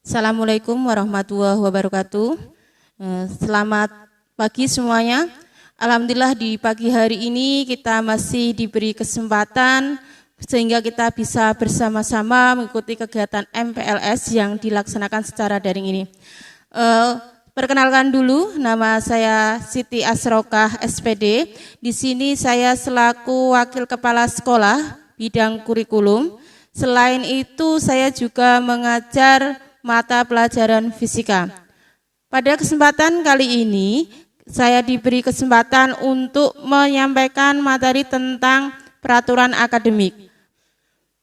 Assalamualaikum warahmatullahi wabarakatuh. Selamat pagi semuanya. Alhamdulillah di pagi hari ini kita masih diberi kesempatan sehingga kita bisa bersama-sama mengikuti kegiatan MPLS yang dilaksanakan secara daring ini. Perkenalkan dulu, nama saya Siti Asrokah SPD. Di sini saya selaku Wakil Kepala Sekolah bidang kurikulum. Selain itu saya juga mengajar mata pelajaran fisika. Pada kesempatan kali ini, saya diberi kesempatan untuk menyampaikan materi tentang peraturan akademik.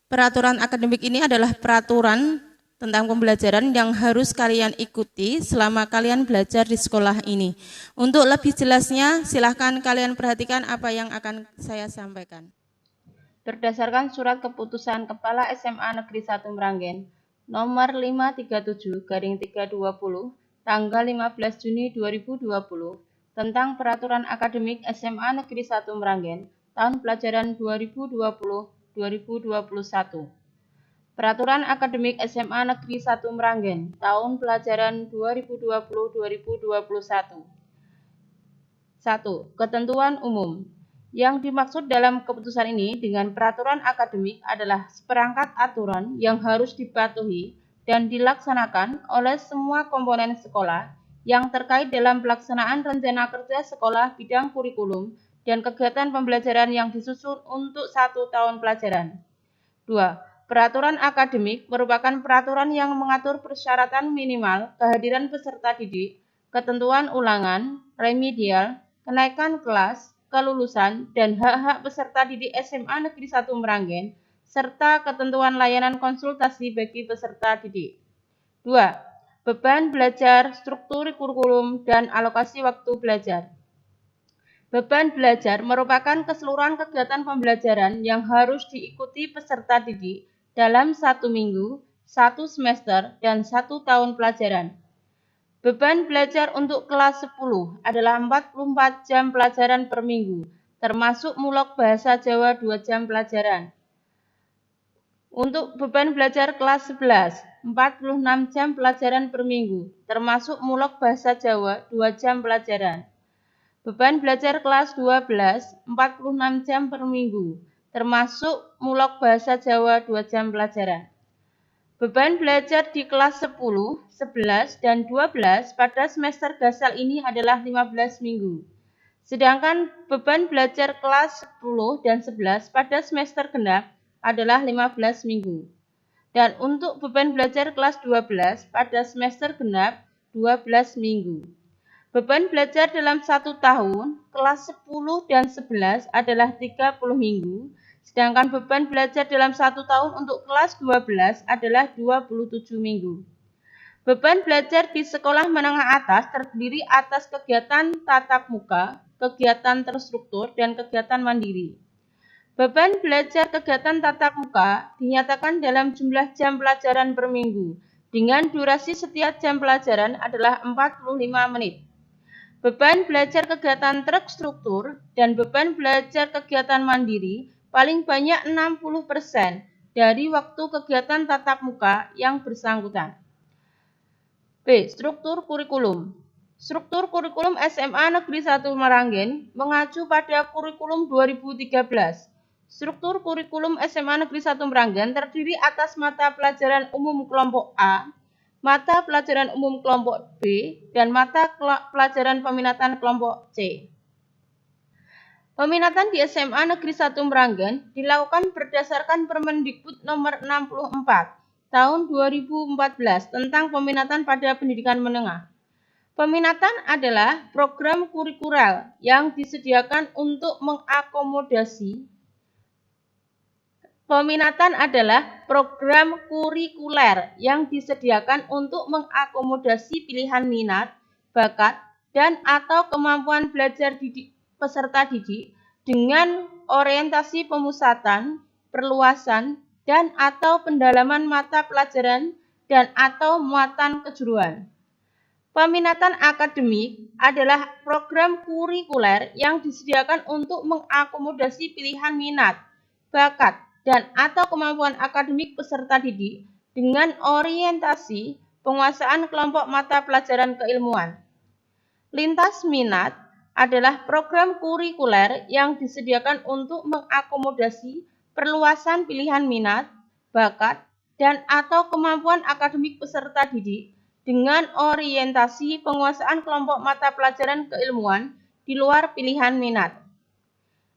Peraturan akademik ini adalah peraturan tentang pembelajaran yang harus kalian ikuti selama kalian belajar di sekolah ini. Untuk lebih jelasnya, silahkan kalian perhatikan apa yang akan saya sampaikan. Berdasarkan surat keputusan Kepala SMA Negeri 1 Meranggen, nomor 537/320 tanggal 15 Juni 2020 tentang peraturan akademik SMA Negeri 1 Meranggen tahun pelajaran 2020-2021. Peraturan akademik SMA Negeri 1 Meranggen tahun pelajaran 2020-2021. 1. Ketentuan umum. Yang dimaksud dalam keputusan ini dengan peraturan akademik adalah seperangkat aturan yang harus dipatuhi dan dilaksanakan oleh semua komponen sekolah yang terkait dalam pelaksanaan rencana kerja sekolah bidang kurikulum dan kegiatan pembelajaran yang disusun untuk 1 tahun pelajaran. 2. Peraturan akademik merupakan peraturan yang mengatur persyaratan minimal kehadiran peserta didik, ketentuan ulangan, remedial, kenaikan kelas, kelulusan, dan hak-hak peserta didik SMA Negeri 1 Meranggen, serta ketentuan layanan konsultasi bagi peserta didik. 2. Beban belajar, struktur kurikulum, dan alokasi waktu belajar. Beban belajar merupakan keseluruhan kegiatan pembelajaran yang harus diikuti peserta didik dalam 1 minggu, 1 semester, dan 1 tahun pelajaran. Beban belajar untuk kelas 10 adalah 44 jam pelajaran per minggu, termasuk mulok bahasa Jawa 2 jam pelajaran. Untuk beban belajar kelas 11, 46 jam pelajaran per minggu, termasuk mulok bahasa Jawa 2 jam pelajaran. Beban belajar kelas 12, 46 jam per minggu, termasuk mulok bahasa Jawa 2 jam pelajaran. Beban belajar di kelas 10, 11, dan 12 pada semester gasal ini adalah 15 minggu. Sedangkan beban belajar kelas 10 dan 11 pada semester genap adalah 15 minggu. Dan untuk beban belajar kelas 12 pada semester genap 12 minggu. Beban belajar dalam 1 tahun, kelas 10 dan 11 adalah 30 minggu, sedangkan beban belajar dalam 1 tahun untuk kelas 12 adalah 27 minggu. Beban belajar di sekolah menengah atas terdiri atas kegiatan tatap muka, kegiatan terstruktur, dan kegiatan mandiri. Beban belajar kegiatan tatap muka dinyatakan dalam jumlah jam pelajaran per minggu, dengan durasi setiap jam pelajaran adalah 45 menit. Beban belajar kegiatan terstruktur dan beban belajar kegiatan mandiri paling banyak 60% dari waktu kegiatan tatap muka yang bersangkutan. B. Struktur kurikulum. Struktur kurikulum SMA Negeri 1 Meranggen mengacu pada kurikulum 2013. Struktur kurikulum SMA Negeri 1 Meranggen terdiri atas mata pelajaran umum kelompok A, mata pelajaran umum kelompok B, dan mata pelajaran peminatan kelompok C. Peminatan di SMA Negeri 1 Meranggen dilakukan berdasarkan Permendikbud nomor 64 tahun 2014 tentang peminatan pada pendidikan menengah. Peminatan adalah program kurikuler yang disediakan untuk mengakomodasi Peminatan adalah program kurikuler yang disediakan untuk mengakomodasi pilihan minat, bakat, dan atau kemampuan belajar peserta didik dengan orientasi pemusatan, perluasan, dan atau pendalaman mata pelajaran dan atau muatan kejuruan. Peminatan akademik adalah program kurikuler yang disediakan untuk mengakomodasi pilihan minat, bakat, dan atau kemampuan akademik peserta didik dengan orientasi, penguasaan kelompok mata pelajaran keilmuan. Lintas minat adalah program kurikuler yang disediakan untuk mengakomodasi perluasan pilihan minat, bakat, dan atau kemampuan akademik peserta didik dengan orientasi penguasaan kelompok mata pelajaran keilmuan di luar pilihan minat.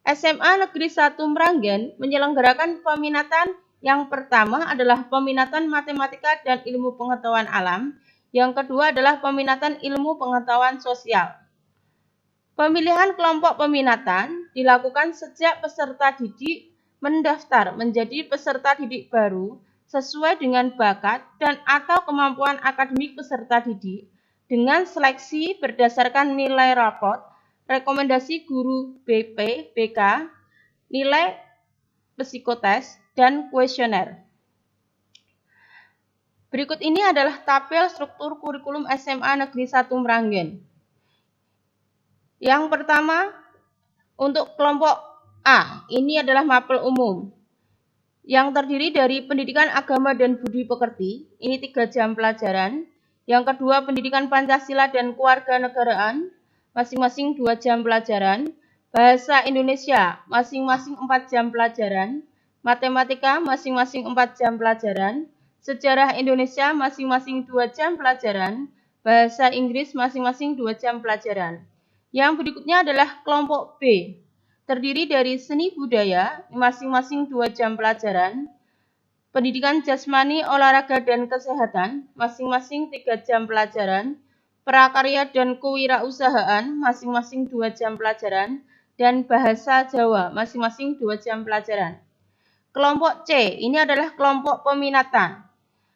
SMA Negeri 1 Meranggen menyelenggarakan peminatan yang pertama adalah peminatan matematika dan ilmu pengetahuan alam, yang kedua adalah peminatan ilmu pengetahuan sosial. Pemilihan kelompok peminatan dilakukan sejak peserta didik mendaftar menjadi peserta didik baru sesuai dengan bakat dan atau kemampuan akademik peserta didik dengan seleksi berdasarkan nilai rapot, rekomendasi guru BP, BK, nilai psikotes, dan kuesioner. Berikut ini adalah tabel struktur kurikulum SMA Negeri 1 Meranggen. Yang pertama, untuk kelompok A, ini adalah mapel umum yang terdiri dari pendidikan agama dan budi pekerti, ini 3 jam pelajaran. Yang kedua, pendidikan Pancasila dan kewarganegaraan, masing-masing 2 jam pelajaran. Bahasa Indonesia, masing-masing 4 jam pelajaran. Matematika, masing-masing 4 jam pelajaran. Sejarah Indonesia, masing-masing 2 jam pelajaran. Bahasa Inggris, masing-masing 2 jam pelajaran. Yang berikutnya adalah kelompok B, terdiri dari seni budaya, masing-masing 2 jam pelajaran, pendidikan jasmani, olahraga, dan kesehatan, masing-masing 3 jam pelajaran, prakarya dan kewirausahaan, masing-masing 2 jam pelajaran, dan bahasa Jawa, masing-masing 2 jam pelajaran. Kelompok C, ini adalah kelompok peminatan.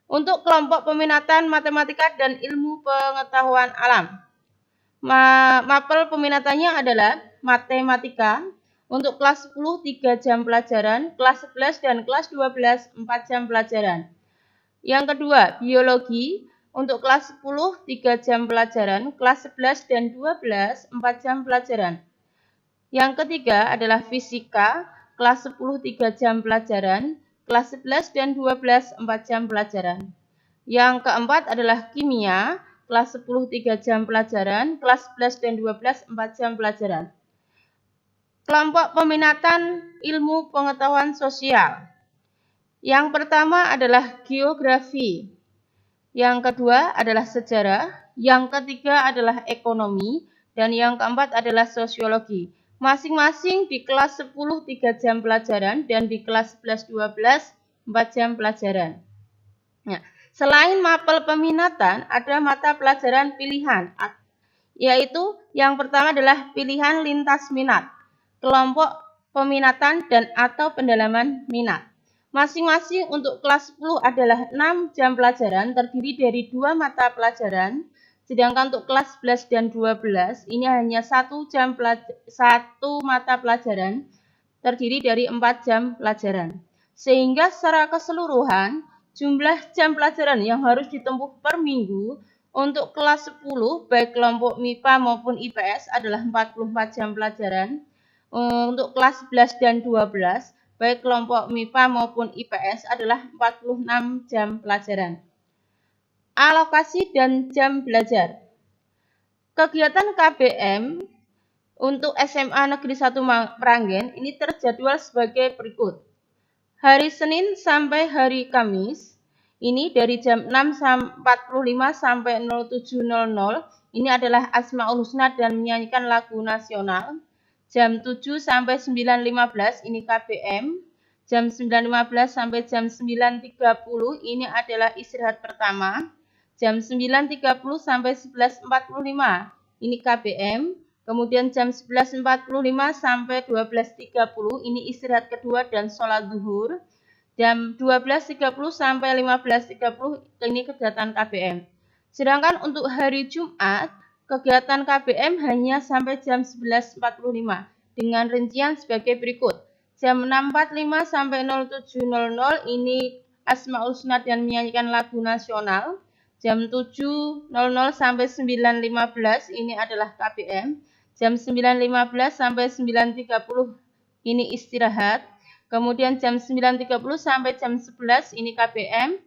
Untuk kelompok peminatan matematika dan ilmu pengetahuan alam, mapel peminatannya adalah matematika untuk kelas 10 3 jam pelajaran, kelas 11 dan kelas 12 4 jam pelajaran. Yang kedua, biologi untuk kelas 10 3 jam pelajaran, kelas 11 dan 12 4 jam pelajaran. Yang ketiga adalah fisika, kelas 10 3 jam pelajaran, kelas 11 dan 12 4 jam pelajaran. Yang keempat adalah kimia, kelas 10 3 jam pelajaran, kelas 11 dan 12 4 jam pelajaran. Kelompok peminatan ilmu pengetahuan sosial. Yang pertama adalah geografi. Yang kedua adalah sejarah, yang ketiga adalah ekonomi, dan yang keempat adalah sosiologi. Masing-masing di kelas 10 3 jam pelajaran dan di kelas 11 12 4 jam pelajaran. Nah, selain mapel peminatan, ada mata pelajaran pilihan, yaitu yang pertama adalah pilihan lintas minat, kelompok peminatan dan atau pendalaman minat. Masing-masing untuk kelas 10 adalah 6 jam pelajaran terdiri dari 2 mata pelajaran, sedangkan untuk kelas 11 dan 12 ini hanya 1 mata pelajaran terdiri dari 4 jam pelajaran. Sehingga secara keseluruhan jumlah jam pelajaran yang harus ditempuh per minggu untuk kelas 10 baik kelompok MIPA maupun IPS adalah 44 jam pelajaran. Untuk kelas 11 dan 12 baik kelompok MIPA maupun IPS adalah 46 jam pelajaran. Alokasi dan jam belajar. Kegiatan KBM untuk SMA Negeri 1 Meranggen ini terjadwal sebagai berikut. Hari Senin sampai hari Kamis, ini dari jam 6.45 sampai 07.00, ini adalah Asmaul Husna dan menyanyikan lagu nasional. Jam 7 sampai 9.15 ini KBM. Jam 9.15 sampai jam 9.30 ini adalah istirahat pertama. Jam 9.30 sampai 11.45 ini KBM. Kemudian jam 11.45 sampai 12.30 ini istirahat kedua dan sholat zuhur. Jam 12.30 sampai 15.30 ini kegiatan KBM. Sedangkan untuk hari Jumat, kegiatan KBM hanya sampai jam 11.45 dengan rincian sebagai berikut. Jam 6.45 sampai 07.00 ini Asmaul Husna dan menyanyikan lagu nasional. Jam 7.00 sampai 9.15 ini adalah KBM. Jam 9.15 sampai 9.30 ini istirahat. Kemudian jam 9.30 sampai jam 11 ini KBM.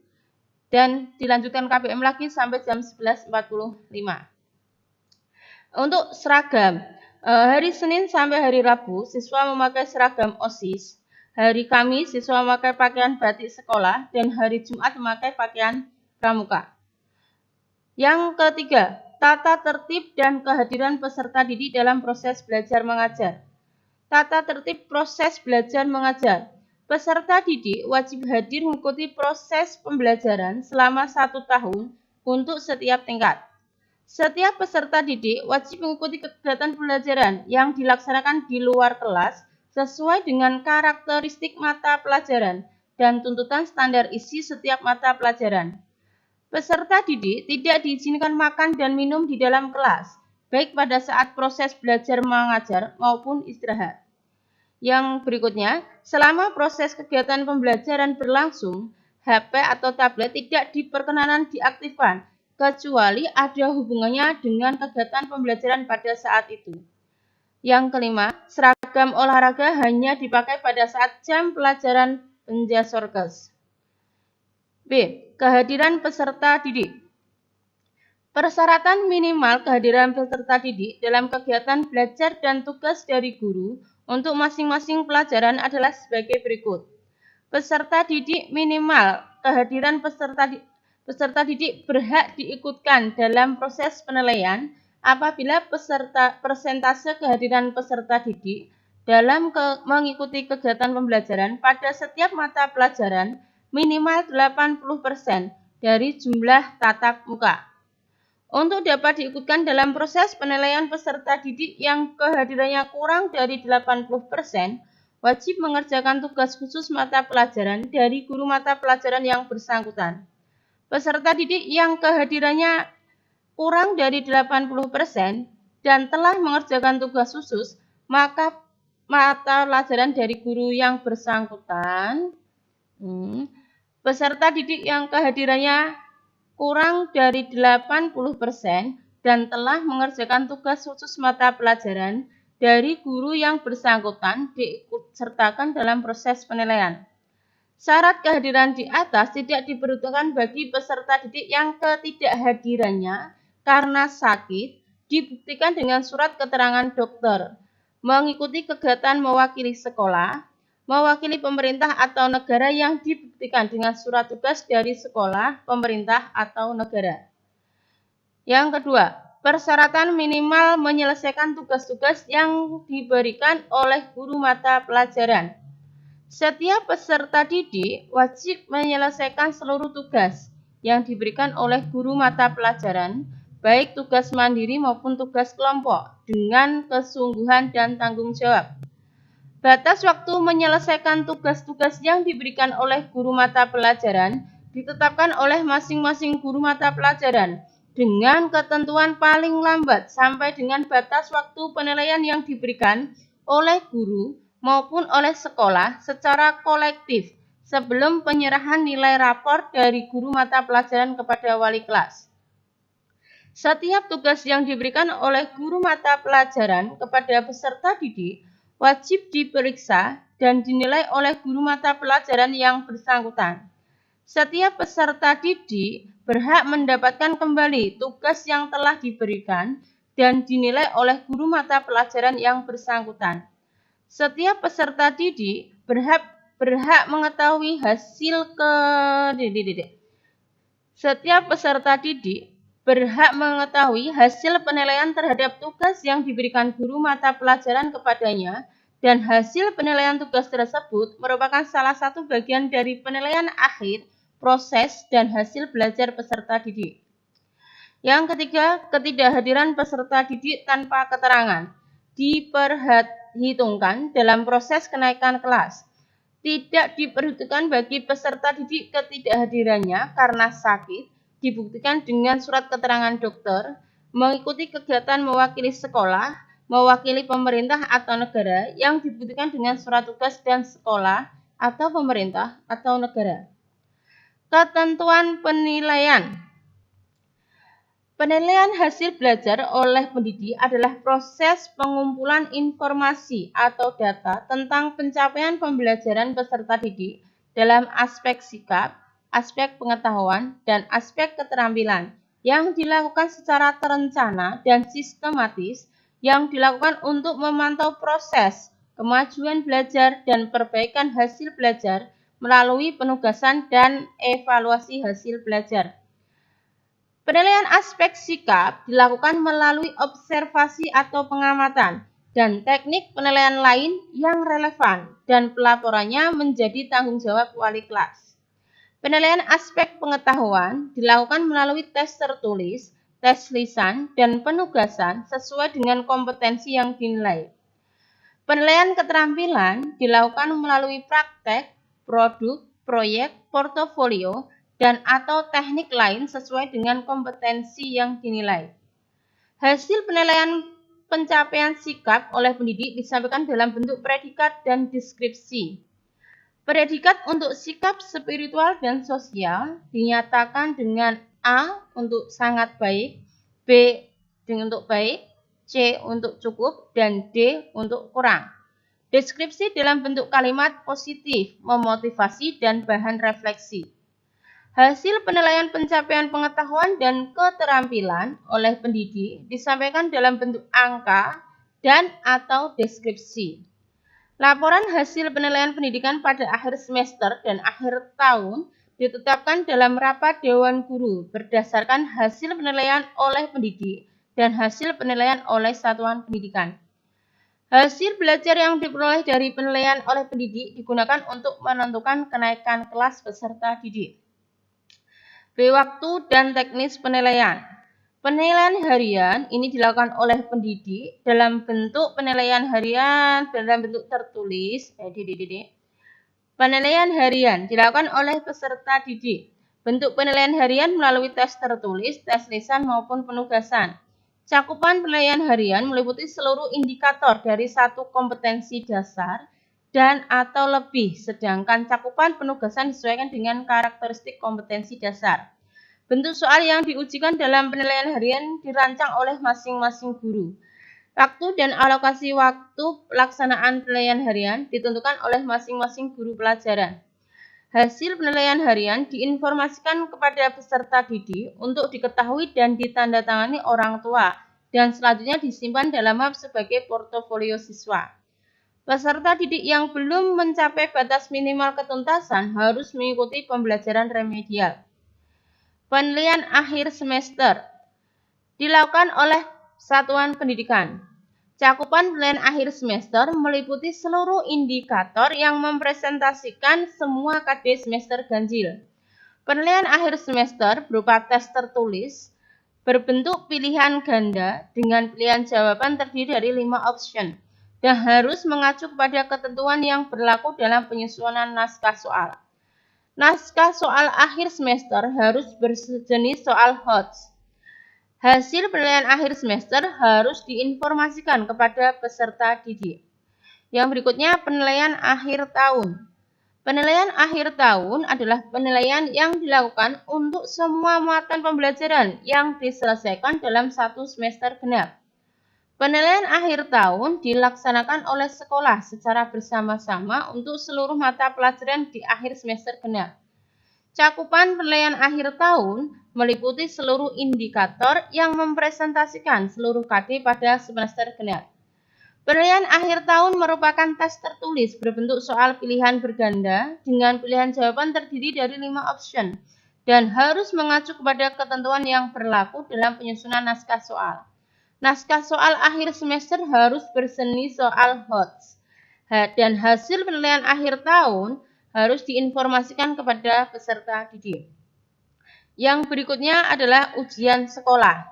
dan dilanjutkan KBM lagi sampai jam 11.45. Untuk seragam, hari Senin sampai hari Rabu siswa memakai seragam OSIS, hari Kamis siswa memakai pakaian batik sekolah, dan hari Jumat memakai pakaian pramuka. Yang ketiga, tata tertib dan kehadiran peserta didik dalam proses belajar mengajar. Tata tertib proses belajar mengajar. Peserta didik wajib hadir mengikuti proses pembelajaran selama 1 tahun untuk setiap tingkat. Setiap peserta didik wajib mengikuti kegiatan pembelajaran yang dilaksanakan di luar kelas sesuai dengan karakteristik mata pelajaran dan tuntutan standar isi setiap mata pelajaran. Peserta didik tidak diizinkan makan dan minum di dalam kelas, baik pada saat proses belajar mengajar maupun istirahat. Yang berikutnya, selama proses kegiatan pembelajaran berlangsung, HP atau tablet tidak diperkenanan diaktifkan, kecuali ada hubungannya dengan kegiatan pembelajaran pada saat itu. Yang kelima, seragam olahraga hanya dipakai pada saat jam pelajaran penjasorkes. B. Kehadiran peserta didik. Persyaratan minimal kehadiran peserta didik dalam kegiatan belajar dan tugas dari guru untuk masing-masing pelajaran adalah sebagai berikut. Peserta didik minimal kehadiran peserta didik berhak diikutkan dalam proses penilaian apabila persentase kehadiran peserta didik dalam mengikuti kegiatan pembelajaran pada setiap mata pelajaran minimal 80% dari jumlah tatap muka. Untuk dapat diikutkan dalam proses penilaian peserta didik yang kehadirannya kurang dari 80%, wajib mengerjakan tugas khusus mata pelajaran dari guru mata pelajaran yang bersangkutan. Peserta didik yang kehadirannya kurang dari 80% dan telah mengerjakan tugas khusus, maka mata pelajaran dari guru yang bersangkutan. Peserta didik yang kehadirannya kurang dari 80% dan telah mengerjakan tugas khusus mata pelajaran dari guru yang bersangkutan diikutsertakan dalam proses penilaian. Syarat kehadiran di atas tidak diperuntukkan bagi peserta didik yang ketidakhadirannya karena sakit dibuktikan dengan surat keterangan dokter, mengikuti kegiatan mewakili sekolah, mewakili pemerintah atau negara yang dibuktikan dengan surat tugas dari sekolah, pemerintah, atau negara. Yang kedua, persyaratan minimal menyelesaikan tugas-tugas yang diberikan oleh guru mata pelajaran. Setiap peserta didik wajib menyelesaikan seluruh tugas yang diberikan oleh guru mata pelajaran, baik tugas mandiri maupun tugas kelompok, dengan kesungguhan dan tanggung jawab. Batas waktu menyelesaikan tugas-tugas yang diberikan oleh guru mata pelajaran ditetapkan oleh masing-masing guru mata pelajaran dengan ketentuan paling lambat sampai dengan batas waktu penilaian yang diberikan oleh guru maupun oleh sekolah secara kolektif sebelum penyerahan nilai rapor dari guru mata pelajaran kepada wali kelas. Setiap tugas yang diberikan oleh guru mata pelajaran kepada peserta didik wajib diperiksa dan dinilai oleh guru mata pelajaran yang bersangkutan. Setiap peserta didik berhak mendapatkan kembali tugas yang telah diberikan dan dinilai oleh guru mata pelajaran yang bersangkutan. Setiap peserta didik berhak mengetahui hasil Setiap peserta didik berhak mengetahui hasil penilaian terhadap tugas yang diberikan guru mata pelajaran kepadanya dan hasil penilaian tugas tersebut merupakan salah satu bagian dari penilaian akhir, proses, dan hasil belajar peserta didik. Yang ketiga, ketidakhadiran peserta didik tanpa keterangan diperhitungkan dalam proses kenaikan kelas. Tidak diperhitungkan bagi peserta didik ketidakhadirannya karena sakit, dibuktikan dengan surat keterangan dokter, mengikuti kegiatan mewakili sekolah, mewakili pemerintah atau negara yang dibuktikan dengan surat tugas dan sekolah atau pemerintah atau negara. Ketentuan penilaian. Penilaian hasil belajar oleh pendidik adalah proses pengumpulan informasi atau data tentang pencapaian pembelajaran peserta didik dalam aspek sikap, aspek pengetahuan, dan aspek keterampilan yang dilakukan secara terencana dan sistematis yang dilakukan untuk memantau proses, kemajuan belajar, dan perbaikan hasil belajar melalui penugasan dan evaluasi hasil belajar. Penilaian aspek sikap dilakukan melalui observasi atau pengamatan dan teknik penilaian lain yang relevan dan pelaporannya menjadi tanggung jawab wali kelas. Penilaian aspek pengetahuan dilakukan melalui tes tertulis, tes lisan, dan penugasan sesuai dengan kompetensi yang dinilai. Penilaian keterampilan dilakukan melalui praktek, produk, proyek, portofolio, dan atau teknik lain sesuai dengan kompetensi yang dinilai. Hasil penilaian pencapaian sikap oleh pendidik disampaikan dalam bentuk predikat dan deskripsi. Predikat untuk sikap spiritual dan sosial dinyatakan dengan A untuk sangat baik, B untuk baik, C untuk cukup, dan D untuk kurang. Deskripsi dalam bentuk kalimat positif, memotivasi, dan bahan refleksi. Hasil penilaian pencapaian pengetahuan dan keterampilan oleh pendidik disampaikan dalam bentuk angka dan atau deskripsi. Laporan hasil penilaian pendidikan pada akhir semester dan akhir tahun ditetapkan dalam rapat Dewan Guru berdasarkan hasil penilaian oleh pendidik dan hasil penilaian oleh satuan pendidikan. Hasil belajar yang diperoleh dari penilaian oleh pendidik digunakan untuk menentukan kenaikan kelas peserta didik. B. Waktu dan teknis penilaian. Penilaian harian ini dilakukan oleh pendidik dalam bentuk penilaian harian dalam bentuk tertulis. Penilaian harian dilakukan oleh peserta didik. Bentuk penilaian harian melalui tes tertulis, tes lisan maupun penugasan. Cakupan penilaian harian meliputi seluruh indikator dari satu kompetensi dasar dan atau lebih, sedangkan cakupan penugasan disesuaikan dengan karakteristik kompetensi dasar. Bentuk soal yang diujikan dalam penilaian harian dirancang oleh masing-masing guru. Waktu dan alokasi waktu pelaksanaan penilaian harian ditentukan oleh masing-masing guru pelajaran. Hasil penilaian harian diinformasikan kepada peserta didik untuk diketahui dan ditandatangani orang tua dan selanjutnya disimpan dalam hub sebagai portofolio siswa. Peserta didik yang belum mencapai batas minimal ketuntasan harus mengikuti pembelajaran remedial. Penilaian akhir semester dilakukan oleh satuan pendidikan. Cakupan penilaian akhir semester meliputi seluruh indikator yang mempresentasikan semua KD semester ganjil. Penilaian akhir semester berupa tes tertulis berbentuk pilihan ganda dengan pilihan jawaban terdiri dari 5 option dan harus mengacu kepada ketentuan yang berlaku dalam penyusunan naskah soal. Naskah soal akhir semester harus berjenis soal HOTS. Hasil penilaian akhir semester harus diinformasikan kepada peserta didik. Yang berikutnya penilaian akhir tahun. Penilaian akhir tahun adalah penilaian yang dilakukan untuk semua muatan pembelajaran yang diselesaikan dalam satu semester genap. Penilaian akhir tahun dilaksanakan oleh sekolah secara bersama-sama untuk seluruh mata pelajaran di akhir semester genap. Cakupan penilaian akhir tahun meliputi seluruh indikator yang mempresentasikan seluruh KD pada semester genap. Penilaian akhir tahun merupakan tes tertulis berbentuk soal pilihan berganda dengan pilihan jawaban terdiri dari 5 option dan harus mengacu kepada ketentuan yang berlaku dalam penyusunan naskah soal. Naskah soal akhir semester harus berseni soal HOTS dan hasil penilaian akhir tahun harus diinformasikan kepada peserta didik. Yang berikutnya adalah ujian sekolah.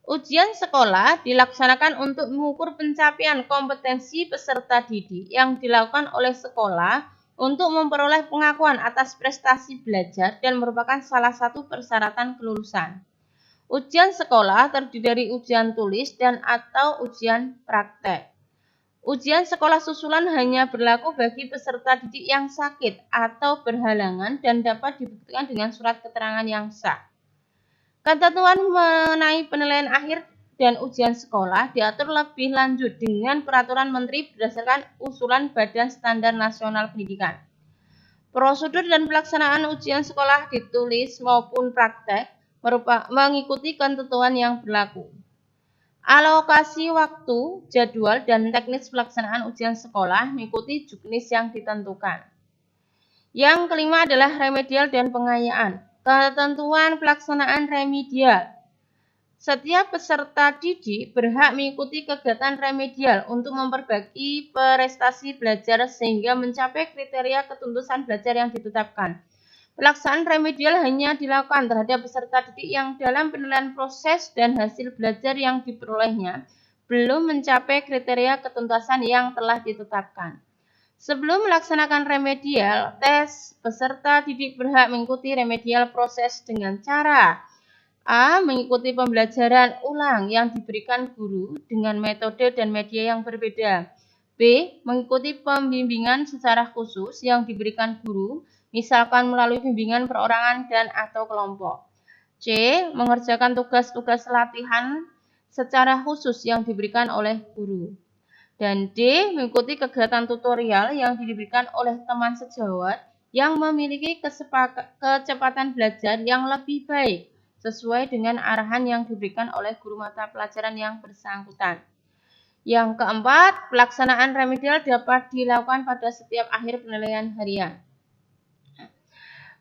Ujian sekolah dilaksanakan untuk mengukur pencapaian kompetensi peserta didik yang dilakukan oleh sekolah untuk memperoleh pengakuan atas prestasi belajar dan merupakan salah satu persyaratan kelulusan. Ujian sekolah terdiri dari ujian tulis dan atau ujian praktek. Ujian sekolah susulan hanya berlaku bagi peserta didik yang sakit atau berhalangan dan dapat dibuktikan dengan surat keterangan yang sah. Ketentuan mengenai penilaian akhir dan ujian sekolah diatur lebih lanjut dengan Peraturan Menteri berdasarkan usulan Badan Standar Nasional Pendidikan. Prosedur dan pelaksanaan ujian sekolah ditulis maupun praktek mengikuti ketentuan yang berlaku. Alokasi waktu, jadwal, dan teknis pelaksanaan ujian sekolah mengikuti juknis yang ditentukan. Yang kelima adalah remedial dan pengayaan. Ketentuan pelaksanaan remedial. Setiap peserta didik berhak mengikuti kegiatan remedial untuk memperbaiki prestasi belajar sehingga mencapai kriteria ketuntasan belajar yang ditetapkan. Pelaksanaan remedial hanya dilakukan terhadap peserta didik yang dalam penilaian proses dan hasil belajar yang diperolehnya belum mencapai kriteria ketuntasan yang telah ditetapkan. Sebelum melaksanakan remedial, tes peserta didik berhak mengikuti remedial proses dengan cara A. Mengikuti pembelajaran ulang yang diberikan guru dengan metode dan media yang berbeda. B. Mengikuti pembimbingan secara khusus yang diberikan guru, misalkan melalui bimbingan perorangan dan atau kelompok. C. Mengerjakan tugas-tugas latihan secara khusus yang diberikan oleh guru. Dan D. Mengikuti kegiatan tutorial yang diberikan oleh teman sejawat yang memiliki kecepatan belajar yang lebih baik sesuai dengan arahan yang diberikan oleh guru mata pelajaran yang bersangkutan. Yang keempat, pelaksanaan remedial dapat dilakukan pada setiap akhir penilaian harian.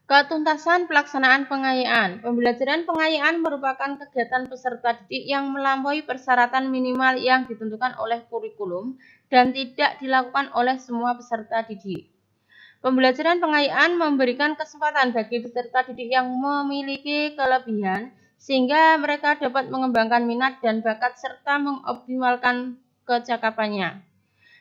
Ketuntasan pelaksanaan pengayaan. Pembelajaran pengayaan merupakan kegiatan peserta didik yang melampaui persyaratan minimal yang ditentukan oleh kurikulum dan tidak dilakukan oleh semua peserta didik. Pembelajaran pengayaan memberikan kesempatan bagi peserta didik yang memiliki kelebihan sehingga mereka dapat mengembangkan minat dan bakat serta mengoptimalkan kecakapannya.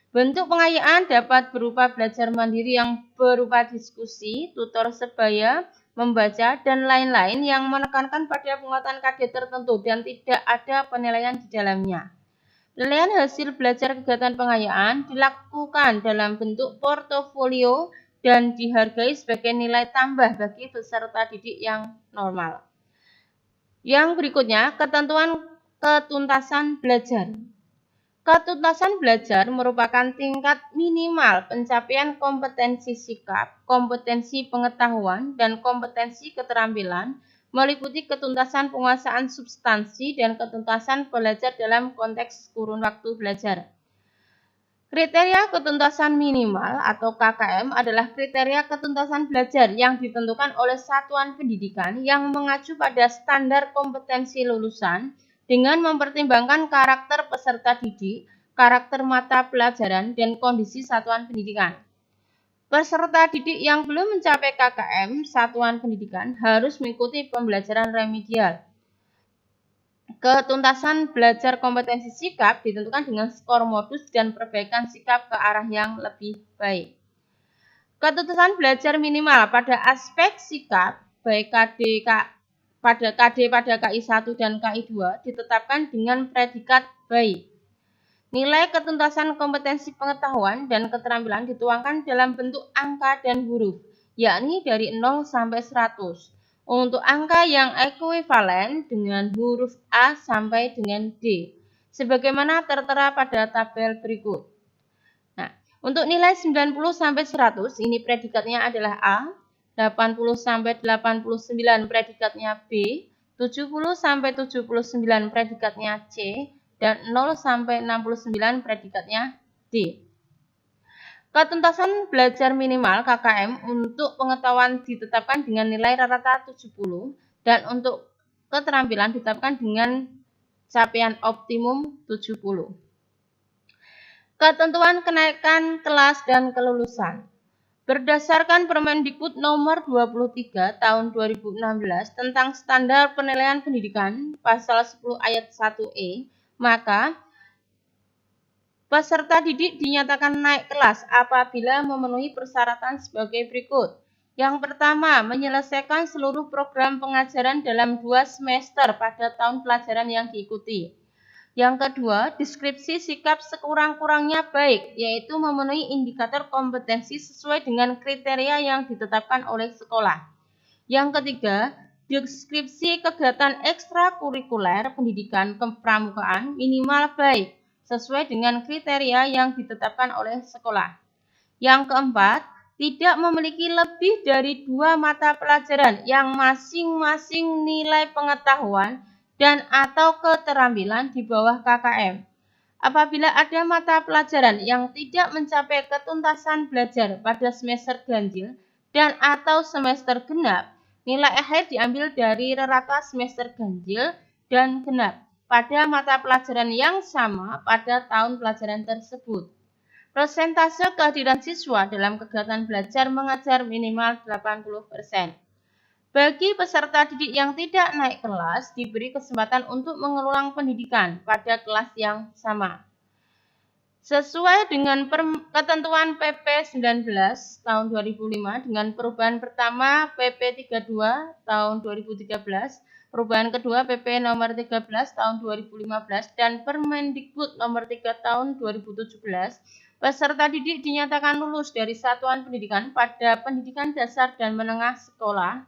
Bentuk pengayaan dapat berupa belajar mandiri yang berupa diskusi, tutor sebaya, membaca, dan lain-lain yang menekankan pada penguatan KD tertentu dan tidak ada penilaian di dalamnya. Penilaian hasil belajar kegiatan pengayaan dilakukan dalam bentuk portofolio dan dihargai sebagai nilai tambah bagi peserta didik yang normal. Yang berikutnya, ketentuan ketuntasan belajar. Ketuntasan belajar merupakan tingkat minimal pencapaian kompetensi sikap, kompetensi pengetahuan, dan kompetensi keterampilan, meliputi ketuntasan penguasaan substansi dan ketuntasan belajar dalam konteks kurun waktu belajar. Kriteria ketuntasan minimal atau KKM adalah kriteria ketuntasan belajar yang ditentukan oleh satuan pendidikan yang mengacu pada standar kompetensi lulusan dengan mempertimbangkan karakter peserta didik, karakter mata pelajaran, dan kondisi satuan pendidikan. Peserta didik yang belum mencapai KKM satuan pendidikan harus mengikuti pembelajaran remedial. Ketuntasan belajar kompetensi sikap ditentukan dengan skor modus dan perbaikan sikap ke arah yang lebih baik. Ketuntasan belajar minimal pada aspek sikap, baik pada KI 1 dan KI 2 ditetapkan dengan predikat baik. Nilai ketuntasan kompetensi pengetahuan dan keterampilan dituangkan dalam bentuk angka dan huruf, yakni dari 0 sampai 100. Untuk angka yang ekuivalen dengan huruf A sampai dengan D, sebagaimana tertera pada tabel berikut. Nah, untuk nilai 90 sampai 100 ini predikatnya adalah A, 80 sampai 89 predikatnya B, 70 sampai 79 predikatnya C, dan 0 sampai 69 predikatnya D. Ketuntasan belajar minimal KKM untuk pengetahuan ditetapkan dengan nilai rata-rata 70 dan untuk keterampilan ditetapkan dengan capaian optimum 70. Ketentuan kenaikan kelas dan kelulusan. Berdasarkan Permendikbud nomor 23 tahun 2016 tentang standar penilaian pendidikan pasal 10 ayat 1E, maka peserta didik dinyatakan naik kelas apabila memenuhi persyaratan sebagai berikut. Yang pertama, menyelesaikan seluruh program pengajaran dalam 2 semester pada tahun pelajaran yang diikuti. Yang kedua, deskripsi sikap sekurang-kurangnya baik, yaitu memenuhi indikator kompetensi sesuai dengan kriteria yang ditetapkan oleh sekolah. Yang ketiga, deskripsi kegiatan ekstrakurikuler pendidikan kepramukaan minimal baik, sesuai dengan kriteria yang ditetapkan oleh sekolah. Yang keempat, tidak memiliki lebih dari 2 mata pelajaran yang masing-masing nilai pengetahuan dan atau keterampilan di bawah KKM. Apabila ada mata pelajaran yang tidak mencapai ketuntasan belajar pada semester ganjil dan atau semester genap, nilai akhir diambil dari rata semester ganjil dan genap pada mata pelajaran yang sama pada tahun pelajaran tersebut. Persentase kehadiran siswa dalam kegiatan belajar mengajar minimal 80%. Bagi peserta didik yang tidak naik kelas, diberi kesempatan untuk mengulang pendidikan pada kelas yang sama. Sesuai dengan ketentuan PP 19 tahun 2005 dengan perubahan pertama PP 32 tahun 2013, perubahan kedua PP nomor 13 tahun 2015 dan Permendikbud nomor 3 tahun 2017, peserta didik dinyatakan lulus dari satuan pendidikan pada pendidikan dasar dan menengah sekolah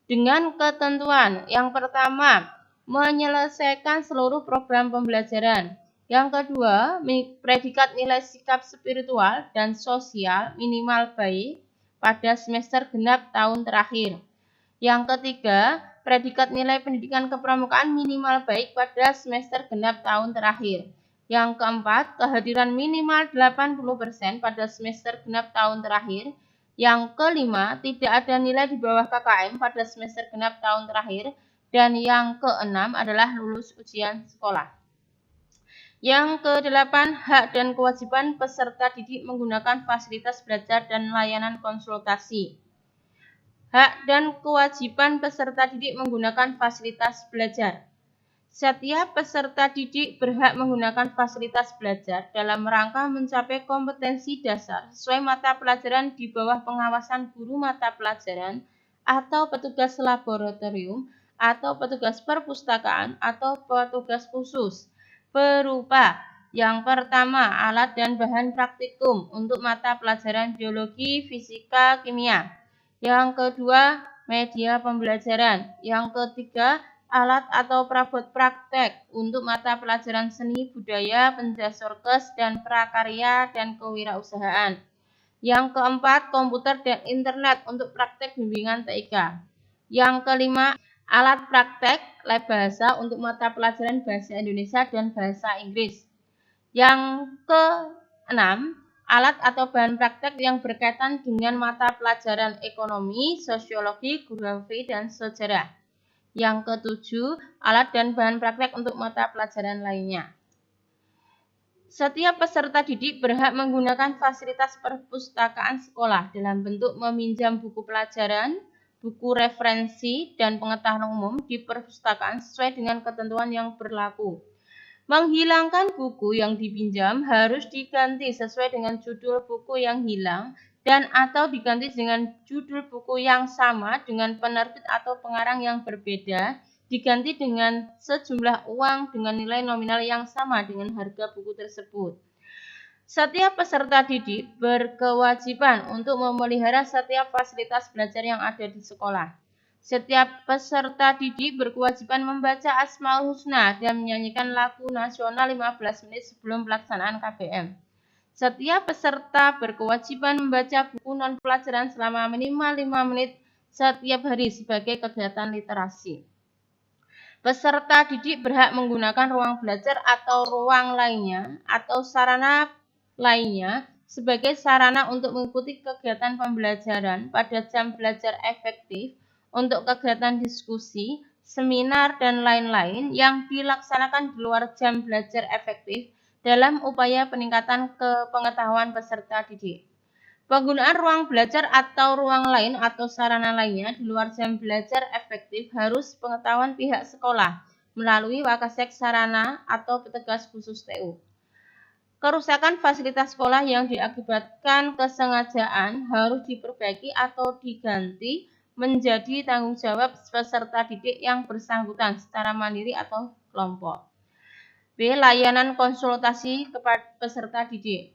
dengan ketentuan yang pertama, menyelesaikan seluruh program pembelajaran. Yang kedua, predikat nilai sikap spiritual dan sosial minimal baik pada semester genap tahun terakhir. Yang ketiga, predikat nilai pendidikan kepramukaan minimal baik pada semester genap tahun terakhir. Yang keempat, kehadiran minimal 80% pada semester genap tahun terakhir. Yang kelima, tidak ada nilai di bawah KKM pada semester genap tahun terakhir. Dan yang keenam adalah lulus ujian sekolah. Yang kedelapan, hak dan kewajiban peserta didik menggunakan fasilitas belajar dan layanan konsultasi. Hak dan kewajiban peserta didik menggunakan fasilitas belajar. Setiap peserta didik berhak menggunakan fasilitas belajar dalam rangka mencapai kompetensi dasar sesuai mata pelajaran di bawah pengawasan guru mata pelajaran atau petugas laboratorium atau petugas perpustakaan atau petugas khusus berupa yang pertama, alat dan bahan praktikum untuk mata pelajaran biologi, fisika, kimia. Yang kedua, media pembelajaran. Yang ketiga, alat atau perabot praktek untuk mata pelajaran seni, budaya, penjasorkes, dan prakarya dan kewirausahaan. Yang keempat, komputer dan internet untuk praktek bimbingan TIK. Yang kelima, alat praktek lab bahasa untuk mata pelajaran bahasa Indonesia dan bahasa Inggris. Yang keenam, alat atau bahan praktek yang berkaitan dengan mata pelajaran ekonomi, sosiologi, geografi, dan sejarah. Yang ketujuh, alat dan bahan praktek untuk mata pelajaran lainnya. Setiap peserta didik berhak menggunakan fasilitas perpustakaan sekolah dalam bentuk meminjam buku pelajaran, buku referensi, dan pengetahuan umum di perpustakaan sesuai dengan ketentuan yang berlaku. Menghilangkan buku yang dipinjam harus diganti sesuai dengan judul buku yang hilang dan atau diganti dengan judul buku yang sama dengan penerbit atau pengarang yang berbeda, diganti dengan sejumlah uang dengan nilai nominal yang sama dengan harga buku tersebut. Setiap peserta didik berkewajiban untuk memelihara setiap fasilitas belajar yang ada di sekolah. Setiap peserta didik berkewajiban membaca Asmaul Husna dan menyanyikan lagu nasional 15 menit sebelum pelaksanaan KBM. Setiap peserta berkewajiban membaca buku non-pelajaran selama minimal 5 menit setiap hari sebagai kegiatan literasi. Peserta didik berhak menggunakan ruang belajar atau ruang lainnya atau sarana lainnya sebagai sarana untuk mengikuti kegiatan pembelajaran pada jam belajar efektif untuk kegiatan diskusi, seminar, dan lain-lain yang dilaksanakan di luar jam belajar efektif dalam upaya peningkatan kepengetahuan peserta didik. Penggunaan ruang belajar atau ruang lain atau sarana lainnya di luar jam belajar efektif harus pengetahuan pihak sekolah melalui Wakasek Sarana atau petugas khusus TU. Kerusakan fasilitas sekolah yang diakibatkan kesengajaan harus diperbaiki atau diganti menjadi tanggung jawab peserta didik yang bersangkutan secara mandiri atau kelompok. B. Layanan konsultasi kepada peserta didik.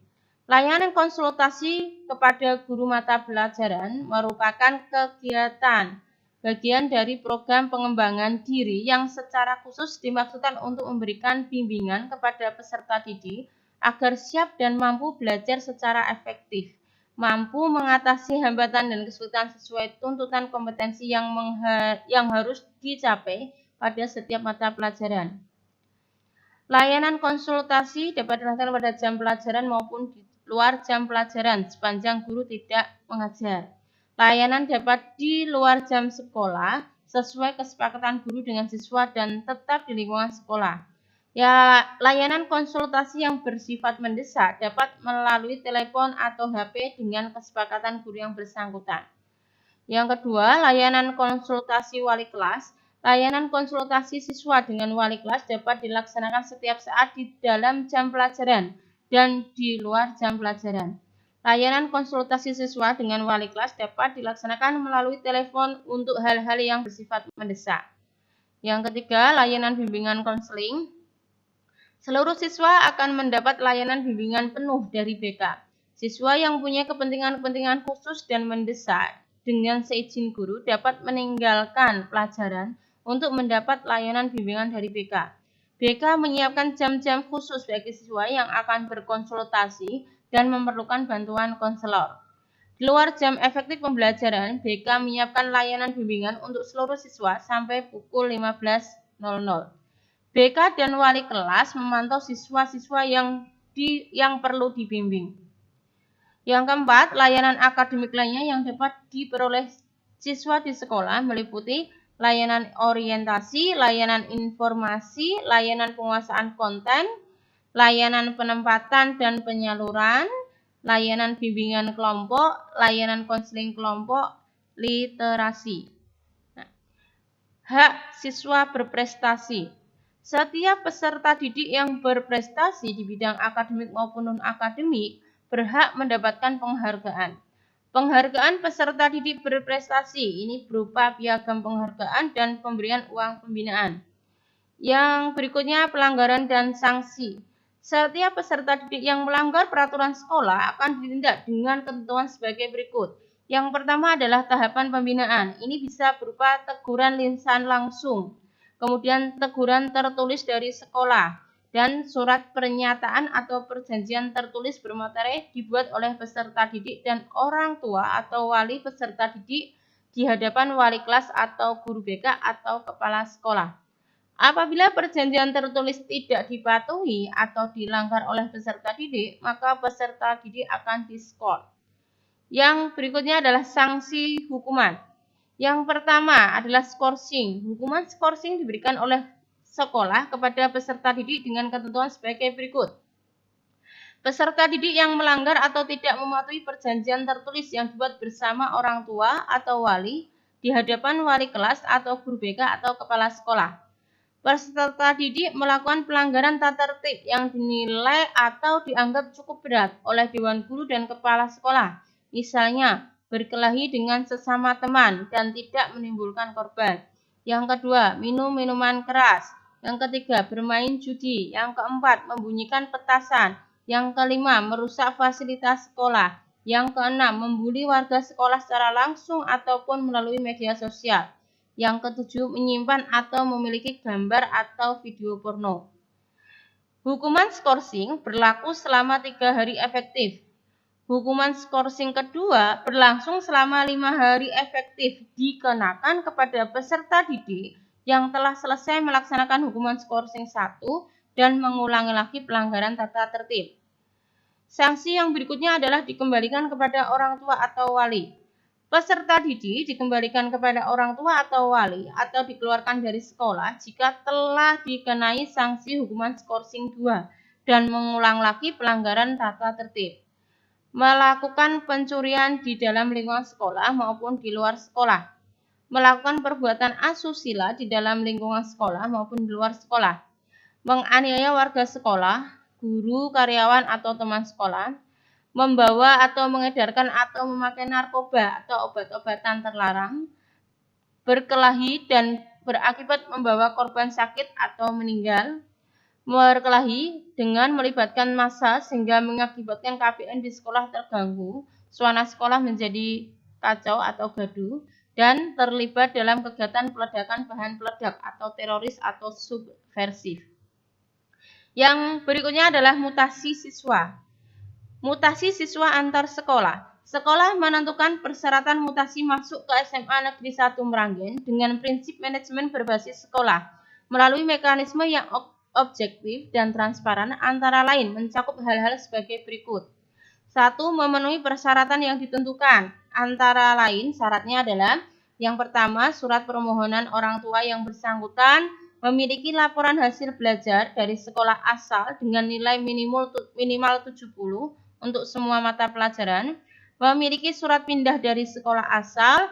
Layanan konsultasi kepada guru mata pelajaran merupakan kegiatan bagian dari program pengembangan diri yang secara khusus dimaksudkan untuk memberikan bimbingan kepada peserta didik agar siap dan mampu belajar secara efektif, mampu mengatasi hambatan dan kesulitan sesuai tuntutan kompetensi yang harus dicapai pada setiap mata pelajaran. Layanan konsultasi dapat dilaksanakan pada jam pelajaran maupun di luar jam pelajaran sepanjang guru tidak mengajar. Layanan dapat di luar jam sekolah sesuai kesepakatan guru dengan siswa dan tetap di lingkungan sekolah. Ya, layanan konsultasi yang bersifat mendesak dapat melalui telepon atau HP dengan kesepakatan guru yang bersangkutan. Yang kedua, layanan konsultasi wali kelas. Layanan konsultasi siswa dengan wali kelas dapat dilaksanakan setiap saat di dalam jam pelajaran dan di luar jam pelajaran. Layanan konsultasi siswa dengan wali kelas dapat dilaksanakan melalui telepon untuk hal-hal yang bersifat mendesak. Yang ketiga, layanan bimbingan konseling. Seluruh siswa akan mendapat layanan bimbingan penuh dari BK. Siswa yang punya kepentingan-kepentingan khusus dan mendesak dengan seizin guru dapat meninggalkan pelajaran untuk mendapat layanan bimbingan dari BK. BK menyiapkan jam-jam khusus bagi siswa yang akan berkonsultasi dan memerlukan bantuan konselor. Di luar jam efektif pembelajaran, BK menyiapkan layanan bimbingan untuk seluruh siswa sampai pukul 15.00. BK dan wali kelas memantau siswa-siswa yang perlu dibimbing. Yang keempat, layanan akademik lainnya yang dapat diperoleh siswa di sekolah meliputi layanan orientasi, layanan informasi, layanan penguasaan konten, layanan penempatan dan penyaluran, layanan bimbingan kelompok, layanan konseling kelompok, literasi. Hak siswa berprestasi. Setiap peserta didik yang berprestasi di bidang akademik maupun non-akademik berhak mendapatkan penghargaan. Penghargaan peserta didik berprestasi ini berupa piagam penghargaan dan pemberian uang pembinaan. Yang berikutnya pelanggaran dan sanksi. Setiap peserta didik yang melanggar peraturan sekolah akan ditindak dengan ketentuan sebagai berikut. Yang pertama adalah tahapan pembinaan. Ini bisa berupa teguran lisan langsung, kemudian teguran tertulis dari sekolah, dan surat pernyataan atau perjanjian tertulis bermateri dibuat oleh peserta didik dan orang tua atau wali peserta didik di hadapan wali kelas atau guru BK atau kepala sekolah. Apabila perjanjian tertulis tidak dipatuhi atau dilanggar oleh peserta didik, maka peserta didik akan diskor. Yang berikutnya adalah sanksi hukuman. Yang pertama adalah skorsing. Hukuman skorsing diberikan oleh sekolah kepada peserta didik dengan ketentuan sebagai berikut. Peserta didik yang melanggar atau tidak mematuhi perjanjian tertulis yang dibuat bersama orang tua atau wali di hadapan wali kelas atau guru BK atau kepala sekolah. Peserta didik melakukan pelanggaran tata tertib yang dinilai atau dianggap cukup berat oleh Dewan Guru dan kepala sekolah. Misalnya, berkelahi dengan sesama teman dan tidak menimbulkan korban. Yang kedua, minum minuman keras. Yang ketiga, bermain judi. Yang keempat, membunyikan petasan. Yang kelima, merusak fasilitas sekolah. Yang keenam, membuli warga sekolah secara langsung ataupun melalui media sosial. Yang ketujuh, menyimpan atau memiliki gambar atau video porno. Hukuman skorsing berlaku selama 3 hari efektif. Hukuman skorsing kedua berlangsung selama 5 hari efektif dikenakan kepada peserta didik yang telah selesai melaksanakan hukuman skorsing 1 dan mengulangi lagi pelanggaran tata tertib. Sanksi yang berikutnya adalah dikembalikan kepada orang tua atau wali. Peserta didik dikembalikan kepada orang tua atau wali atau dikeluarkan dari sekolah jika telah dikenai sanksi hukuman skorsing 2 dan mengulang lagi pelanggaran tata tertib. Melakukan pencurian di dalam lingkungan sekolah maupun di luar sekolah. Melakukan perbuatan asusila di dalam lingkungan sekolah maupun di luar sekolah. Menganiaya warga sekolah, guru, karyawan, atau teman sekolah. Membawa atau mengedarkan atau memakai narkoba atau obat-obatan terlarang, berkelahi dan berakibat membawa korban sakit atau meninggal, berkelahi dengan melibatkan massa sehingga mengakibatkan KPN di sekolah terganggu, suasana sekolah menjadi kacau atau gaduh, dan terlibat dalam kegiatan peledakan bahan peledak atau teroris atau subversif. Yang berikutnya adalah mutasi siswa. Mutasi siswa antar sekolah. Sekolah menentukan persyaratan mutasi masuk ke SMA Negeri 1 Meranggen dengan prinsip manajemen berbasis sekolah melalui mekanisme yang objektif dan transparan, antara lain mencakup hal-hal sebagai berikut. 1. Memenuhi persyaratan yang ditentukan. Antara lain syaratnya adalah yang pertama, surat permohonan orang tua yang bersangkutan memiliki laporan hasil belajar dari sekolah asal dengan nilai minimal 70 untuk semua mata pelajaran, memiliki surat pindah dari sekolah asal,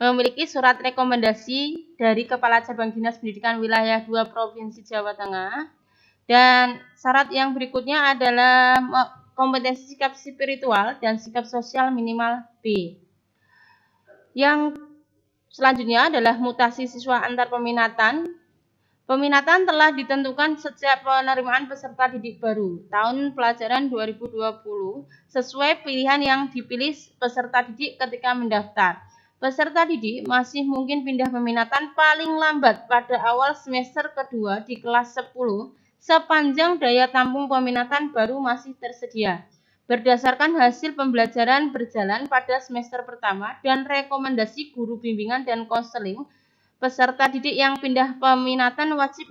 memiliki surat rekomendasi dari Kepala Cabang Dinas Pendidikan Wilayah 2 Provinsi Jawa Tengah, dan syarat yang berikutnya adalah kompetensi sikap spiritual dan sikap sosial minimal B. Yang selanjutnya adalah mutasi siswa antar peminatan. Peminatan telah ditentukan sejak penerimaan peserta didik baru tahun pelajaran 2020 sesuai pilihan yang dipilih peserta didik ketika mendaftar. Peserta didik masih mungkin pindah peminatan paling lambat pada awal semester kedua di kelas 10 sepanjang daya tampung peminatan baru masih tersedia. Berdasarkan hasil pembelajaran berjalan pada semester pertama dan rekomendasi guru bimbingan dan konseling, peserta didik yang pindah peminatan wajib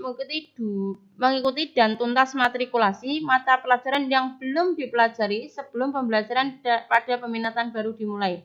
mengikuti dan tuntas matrikulasi mata pelajaran yang belum dipelajari sebelum pembelajaran pada peminatan baru dimulai.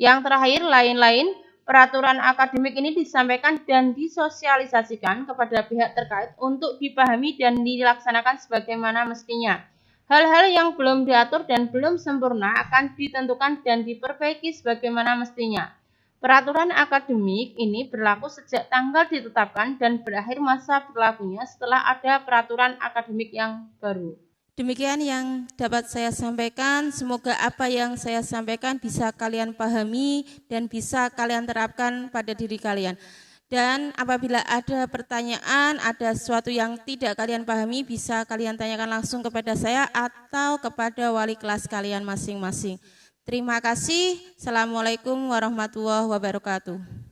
Yang terakhir, lain-lain, peraturan akademik ini disampaikan dan disosialisasikan kepada pihak terkait untuk dipahami dan dilaksanakan sebagaimana mestinya. Hal-hal yang belum diatur dan belum sempurna akan ditentukan dan diperbaiki sebagaimana mestinya. Peraturan akademik ini berlaku sejak tanggal ditetapkan dan berakhir masa berlakunya setelah ada peraturan akademik yang baru. Demikian yang dapat saya sampaikan. Semoga apa yang saya sampaikan bisa kalian pahami dan bisa kalian terapkan pada diri kalian. Dan apabila ada pertanyaan, ada sesuatu yang tidak kalian pahami, bisa kalian tanyakan langsung kepada saya atau kepada wali kelas kalian masing-masing. Terima kasih. Assalamualaikum warahmatullahi wabarakatuh.